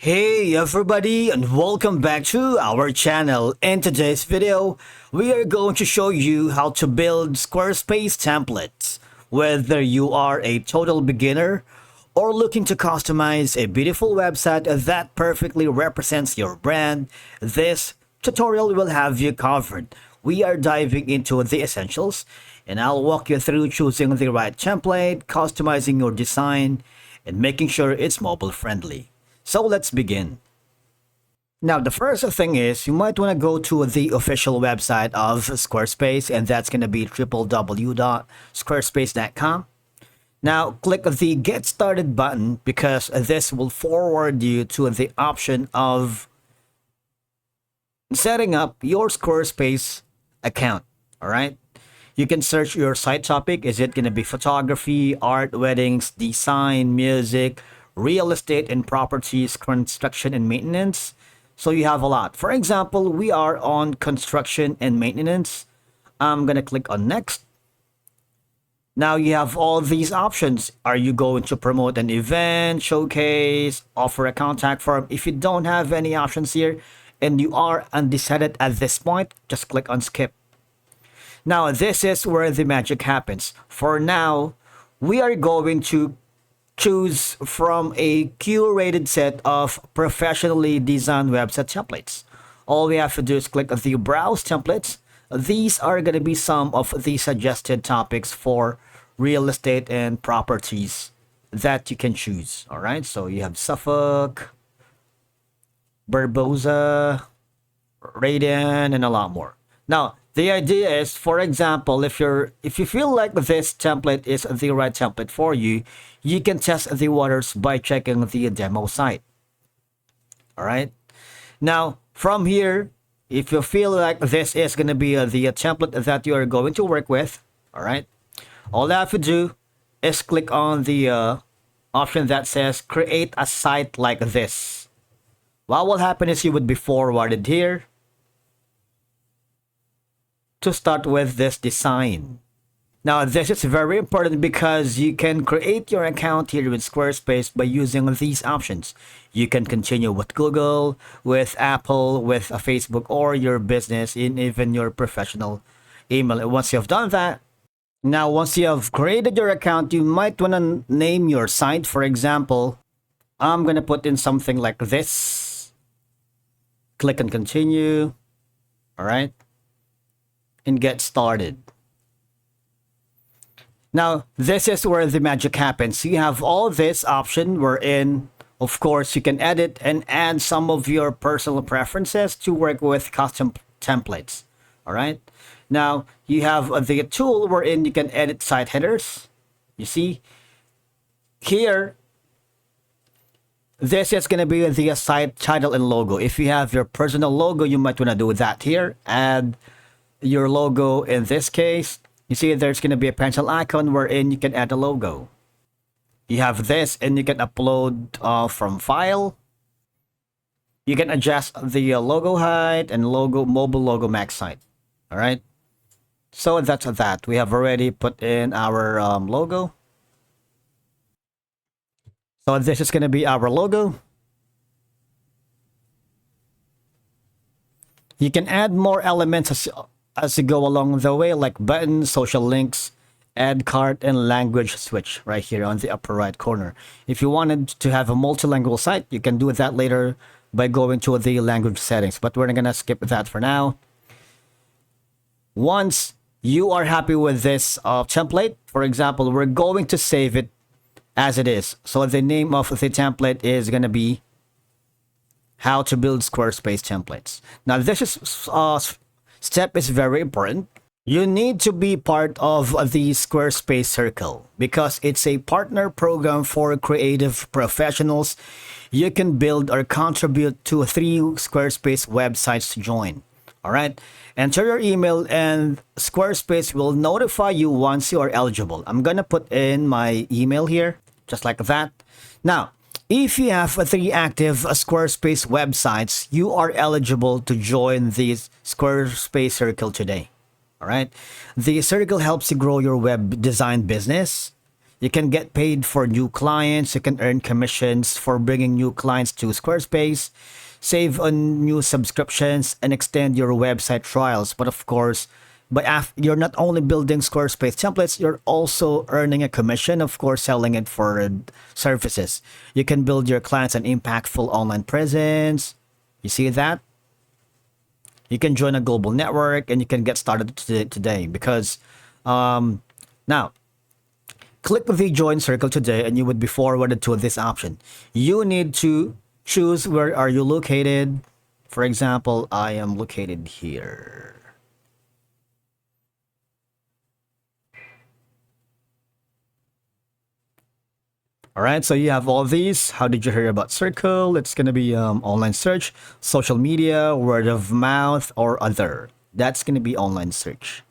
Hey everybody, and welcome back to our channel. In today's video, we are going to show you how to build Squarespace templates. Whether you are a total beginner or looking to customize a beautiful website that perfectly represents your brand, this tutorial will have you covered. We are diving into the essentials, and I'll walk you through choosing the right template, customizing your design, and making sure it's mobile friendly. So let's begin. Now, the first thing is you might want to go to the official website of Squarespace, and that's going to be www.squarespace.com. Now, click the Get Started button because this will forward you to the option of setting up your Squarespace account. All right. You can search your site topic. Is it going to be photography, art, weddings, design, music, real estate and properties, construction and maintenance? So you have a lot. For example, we are on construction and maintenance. I'm going to click on next. Now you have all these options. Are you going to promote an event, showcase, offer a contact form? If you don't have any options here and you are undecided at this point, just click on skip. Now this is where the magic happens. For now, we are going to choose from a curated set of professionally designed website templates. All we have to do is click the browse templates. These are going to be some of the suggested topics for real estate and properties that you can choose. All right, so you have Suffolk, Barbosa, Radian, and a lot more. Now, the idea is, for example, if you feel like this template is the right template for you, you can test the waters by checking the demo site. All right. Now, from here, if you feel like this is going to be the template that you are going to work with, all right, all I have to do is click on the option that says create a site like this. What will happen is you would be forwarded here to start with this design. Now, this is very important because you can create your account here with Squarespace by using these options. You can continue with Google, with Apple, with Facebook, or your business, and even your professional email. And once you have done that, now once you have created your account, you might want to name your site. For example, I'm going to put in something like this. Click on continue. All right. And get started. Now, this is where the magic happens. You have all this option wherein, of course, you can edit and add some of your personal preferences to work with custom templates. All right. Now, you have the tool wherein you can edit site headers. You see here, this is going to be the site title and logo. If you have your personal logo, you might want to do that here. Add your logo. In this case, you see there's going to be a pencil icon wherein you can add a logo. You have this and you can upload from file. You can adjust the logo height and mobile logo max height. All right. So that's that. We have already put in our logo. So this is going to be our logo. You can add more elements as you go along the way, like buttons, social links, add cart, and language switch right here on the upper right corner. If you wanted to have a multilingual site, you can do that later by going to the language settings, but we're going to skip that for now. Once you are happy with this template, for example, we're going to save it as it is. So the name of the template is going to be how to build Squarespace templates. Now, this is step is very important. You need to be part of the Squarespace Circle because it's a partner program for creative professionals. You can build or contribute to 3 Squarespace websites to join. All right. Enter your email and Squarespace will notify you once you are eligible. I'm going to put in my email here, just like that. Now, if you have 3 active Squarespace websites, you are eligible to join the Squarespace Circle today. All right. The circle helps you grow your web design business. You can get paid for new clients. You can earn commissions for bringing new clients to Squarespace, save on new subscriptions, and extend your website trials. But of course, you're not only building Squarespace templates, you're also earning a commission, of course, selling it for services. You can build your clients an impactful online presence. You see that? You can join a global network and you can get started today because now click the join circle today and you would be forwarded to this option. You need to choose where are you located. For example, I am located here. All right, so you have all these. How did you hear about Circle? It's going to be online search, social media, word of mouth, or other. That's going to be online search.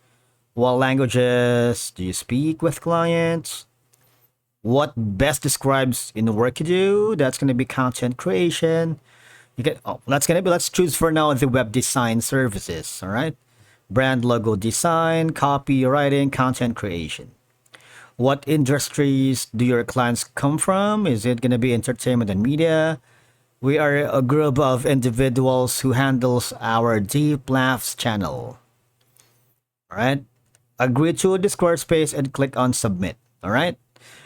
What languages do you speak with clients? What best describes in the work you do? That's going to be content creation. You get that's going to be, let's choose for now the web design services. All right, brand logo design, copywriting, content creation. What industries do your clients come from? Is it going to be entertainment and media? We are a group of individuals who handles our Deep Laughs channel. All right. Agree to the Squarespace and click on submit. All right.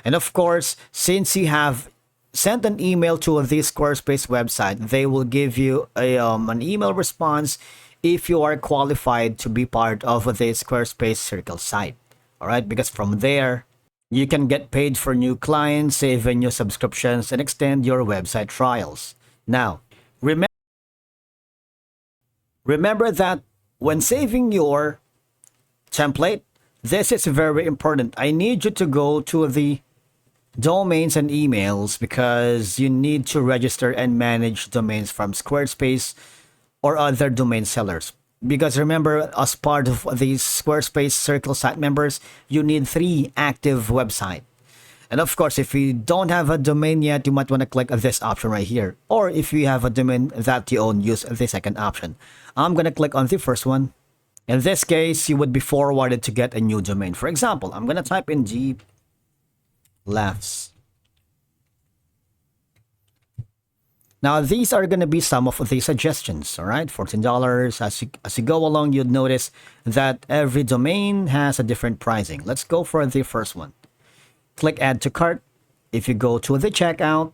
And of course, since you have sent an email to the Squarespace website, they will give you an email response if you are qualified to be part of the Squarespace Circle site. All right. Because from there, you can get paid for new clients, save new subscriptions, and extend your website trials. Now, remember that when saving your template, this is very important. I need you to go to the domains and emails because you need to register and manage domains from Squarespace or other domain sellers. Because remember, as part of the Squarespace Circle site members, you need 3 active websites. And of course, if you don't have a domain yet, you might want to click this option right here. Or if you have a domain that you own, use the second option. I'm going to click on the first one. In this case, you would be forwarded to get a new domain. For example, I'm going to type in Deep Laughs. Now, these are going to be some of the suggestions, all right? $14. As you go along, you'd notice that every domain has a different pricing. Let's go for the first one. Click Add to Cart. If you go to the checkout,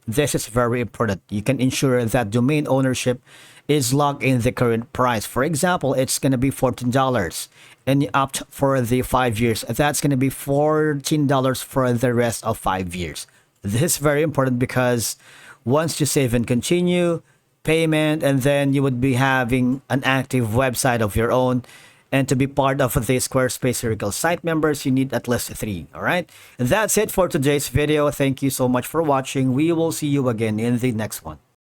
this is very important. You can ensure that domain ownership is locked in the current price. For example, it's going to be $14 and you opt for the 5 years. That's going to be $14 for the rest of 5 years. This is very important because once you save and continue, payment, and then you would be having an active website of your own. And to be part of the Squarespace Circle site members, you need at least 3. All right. And that's it for today's video. Thank you so much for watching. We will see you again in the next one.